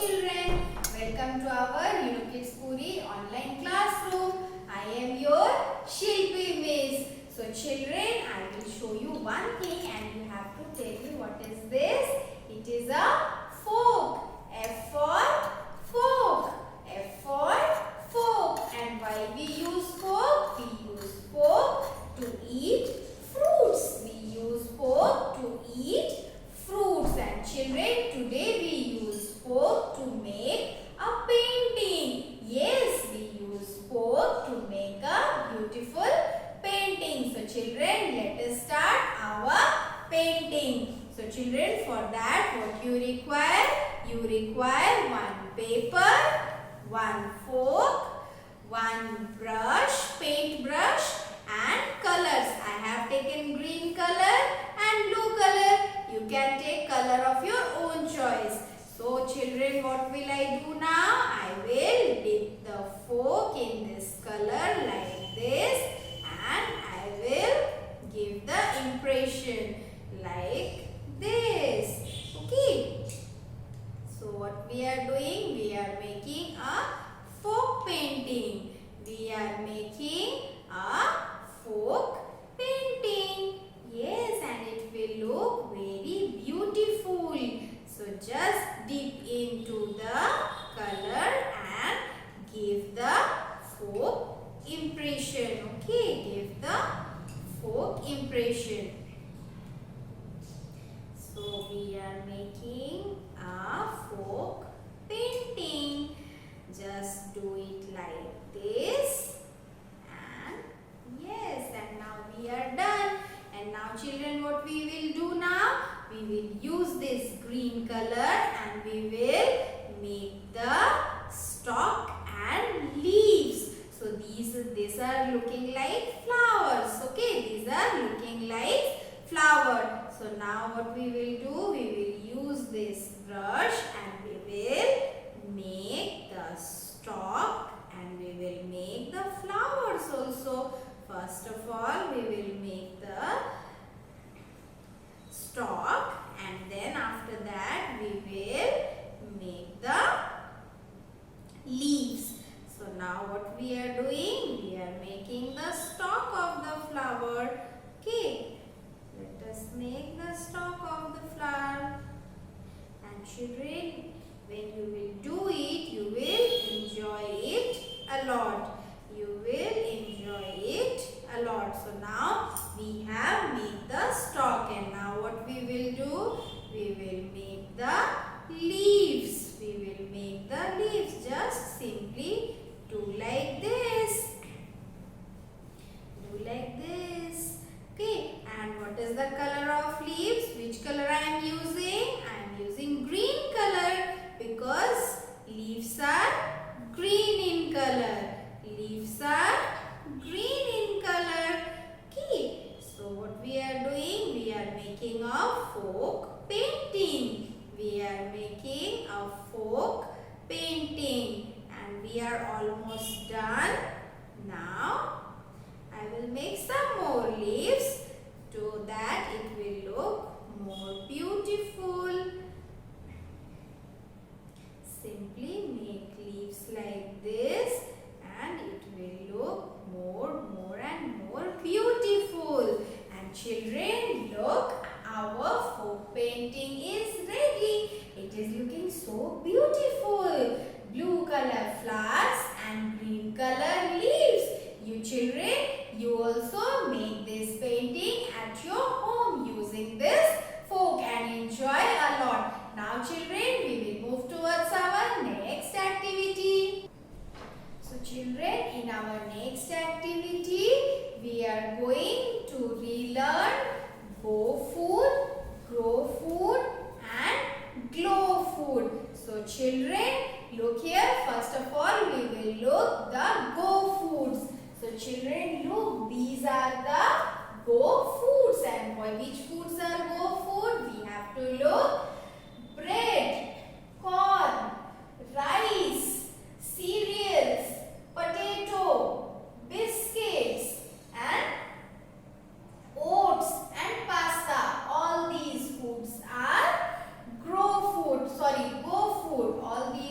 Children, welcome to our UnoKids Puri online classroom. I am your Shilpi Miss. So children, I will show you one thing and you have to tell me what is this. It is a fork. F for fork. F for fork. And why we use fork? We use fork to eat fruits. We use fork to eat fruits. And children, today we use fork to make a painting. Yes, we use fork to make a beautiful painting. So children, let us start our painting. So children, for that what you require? You require one paper, one fork, one brush, paint brush and colors. I have taken green color and blue color. You can take color of your own choice. So children, what will I do now? I will dip the fork in this color like this and I will give the impression like this. Okay. So what we are doing? We are making a fork painting. We are making a fork painting. Yes, and it will look very beautiful. So just dip into the color and give the fork impression. Okay, give the fork impression. So we are making a fork painting. Just do it like this. And yes, and now we are done. And now children, what we will do now? We will use this green color and we will make the stalk and leaves. So these are looking like flowers. Okay, these are looking like flower. So now what we will do? We will use this brush and we will make the stalk and we will make the flowers also. First of all, we will make the stalk and then after that we will make the leaves. So now what we are doing? We are making the stalk of the flower. Okay, let us make the stalk of the flower. And children, when you will do it, you will enjoy it a lot. You will enjoy it a lot. So now we have made the stalk and now what we will do? We will make the leaves. We will make the leaves. Just simply do like this. Do like this. Okay. And what is the color of leaves? Which color I am using? I am using green color because leaves are green in color. Leaves are green in color. Okay. So what we are doing? We are making a fork painting. We are making a fork painting. And we are almost done. Now I will make some more leaves so that it will look more beautiful. Simply make leaves like this and it will look more and more beautiful. And children, look, our folk painting is ready. It is looking so beautiful. Blue color flowers and green color leaves. You children, you also make this painting at your home using this fork and enjoy a lot. Now children, we will move towards our next activity. So children, in our next activity, we are going to relearn go food, grow food and glow food. So children, look here. First of all, we will look the go foods. So children, look, these are the go foods. And which foods are go food? We have to look bread, corn, rice, cereals, potato, biscuits and oats and pasta. All these foods are go food. All these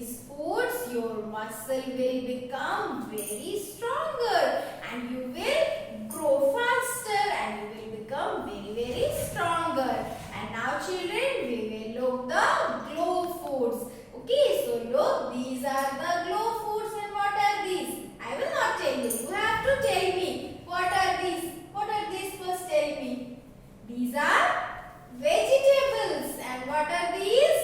these foods, your muscle will become very stronger and you will grow faster and you will become very stronger. And now children, we will look the glow foods. Okay, so look, these are the glow foods and what are these? I will not tell you. You have to tell me. What are these? What are these? First tell me. These are vegetables. And what are these?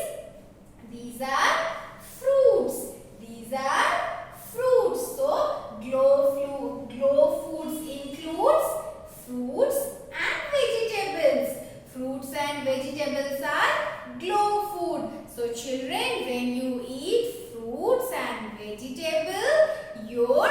These are fruits. These are fruits. So, glow foods includes fruits and vegetables. Fruits and vegetables are glow food. So, children, when you eat fruits and vegetables, your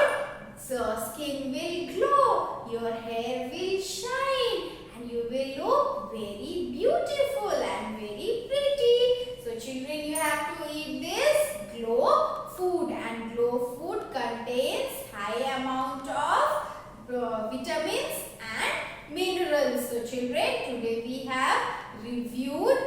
skin will glow, your hair will shine, and you will look very beautiful and very pretty. So children, you have to eat this glow food, and glow food contains high amount of vitamins and minerals. So children, today we have reviewed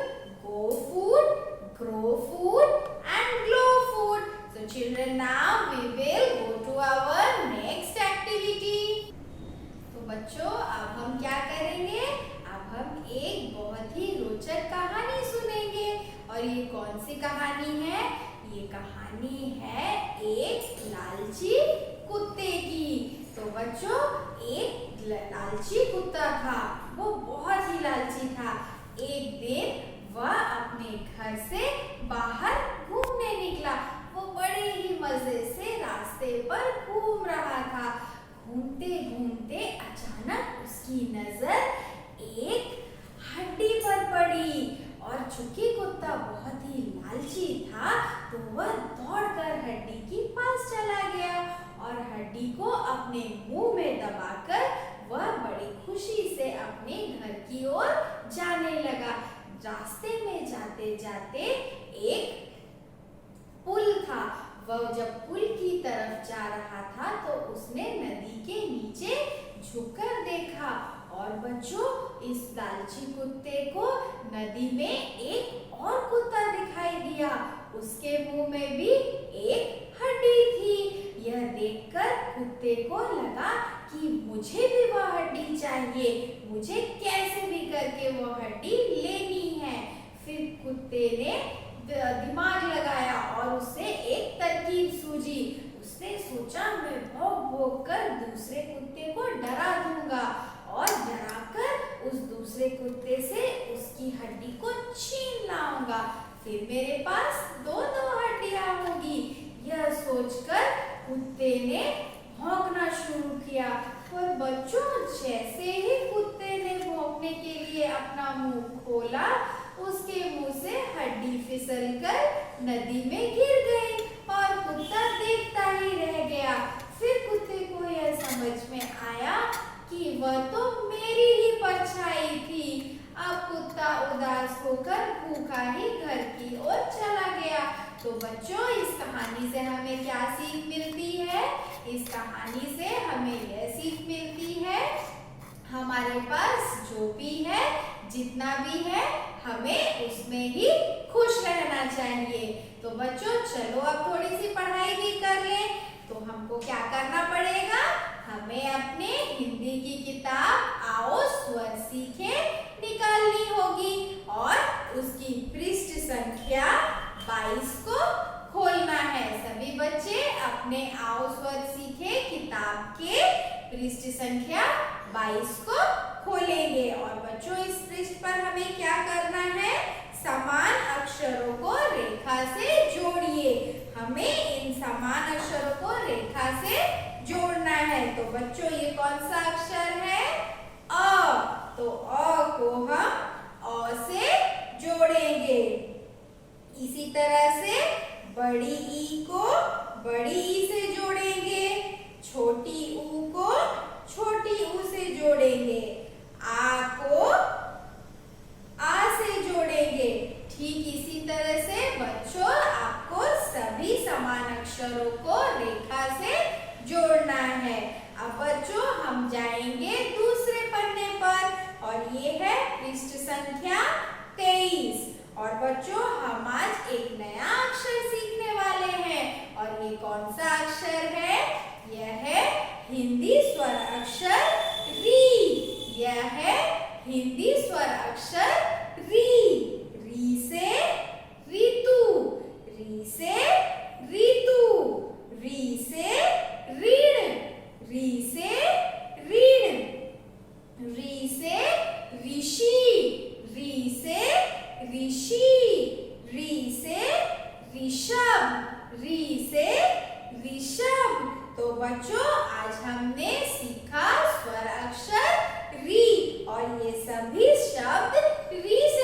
go food, grow food and glow food. So children, now we will go to our next activity. तो बच्चों, अब हम क्या करेंगे? अब हम एक बहुत ही रोचक कहानी सुनेंगे। और ये कौन सी कहानी है? ये कहानी है एक लालची कुत्ते की। तो बच्चों, एक लालची कुत्ता था, वो बहुत ही लालची था। एक दिन वह अपने घर से बाहर घूमने निकला। वो बड़े ही मजे से रास्ते पर घूम रहा था। घूमते घूमते अचानक उसकी नजर एक हड्डी पर पड़ी और चूंकि कुत्ता बहुत ही लालची था, तो वह दौड़कर हड्डी के पास चला गया और हड्डी को अपने मुंह में दबाकर वह बड़ी खुशी से अपने घर की ओर जाने लगा। रास्ते में जाते जाते एक पुल था। वह जब पुल की तरफ जा रहा था तो उसने नदी के नीचे झुककर देखा और बच्चों, इस लालची कुत्ते को नदी में एक और कुत्ता दिखाई दिया। उसके मुंह में भी एक हड्डी थी। यह देखकर कुत्ते को लगा कि मुझे भी वह हड्डी चाहिए, मुझे कैसे भी करके वह हड्डी लेनी है। फिर कुत्ते ने दिमाग लगाया और उसे एक तरकीब सूझी। उसने सोचा, मैं भौंक भौंक कर दूसरे कुत्ते को डरा दूंगा और डराकर उस दूसरे कुत्ते से उसकी हड्डी को छीन लाऊंगा। फिर मेरे पास दो हड्डियां होंगी। यह सोचकर कुत्ते ने भौंकना शुरू किया। और बच्चों, जैसे ही कुत्ते ने भौंकने के लिए अपना मुंह खोला, उसके मुंह से हड्डी फिसलकर नदी में गिर गई और कुत्ता देखता ही रह गया। फिर कुत्ते को यह समझ में आया कि वह तो मेरी ही परछाई थी। अब कुत्ता उदास होकर भूखा ही घर की ओर चला गया। तो बच्चों, इस कहानी से हमें क्या सीख मिलती है? इस कहानी से हमें यह सीख मिलती है, हमारे पास जो भी है, जितना भी है, हमें उसमें ही खुश रहना चाहिए। तो बच्चों, चलो अब थोड़ी सी पढ़ाई भी कर लें। तो हमको क्या करना पड़ेगा? हमें अपने हिंदी की किताब आओ स्वर सीखें निकालनी होगी और उसकी पृष्ठ संख्या 22 को खोलना है। सभी बच्चे अपने आओ स्वर सीखे किताब के पृष्ठ संख्या 22 को खोलेंगे। और बच्चों, इस पृष्ठ पर हमें क्या करना है? समान अक्षरों को रेखा से जोड़िए। हमें इन समान अक्षरों को रेखा से जोड़ना है। तो बच्चों, ये कौन सा अक्षर है? अ। तो अ को हम अ से जोड़ेंगे। इसी तरह से बड़ी ई को बड़ी ई से जोड़ेंगे। छोटी ऊ को छोटी ऊ से जोड़ेंगे। आ को आ से जोड़ेंगे। ठीक इसी तरह से बच्चों, आपको सभी समान अक्षरों को रेखा से जोड़ना है। अब बच्चों, हम जाएंगे दूसरे पन्ने पर और ये है पृष्ठ संख्या 23। और बच्चों, हम आज एक नया अक्षर सीखने वाले वाले हैं। और ये कौन सा अक्षर है? यह है हिंदी स्वर अक्षर री। यह है हिंदी स्वर अक्षर री। री से ऋतु, री से ऋतु, री से ऋण, री से ऋण, री से ऋषि, री से ऋषि, री से ऋषभ, री से ऋषभ। तो बच्चों आज हमने सीखा स्वर अक्षर री और ये सभी शब्द री से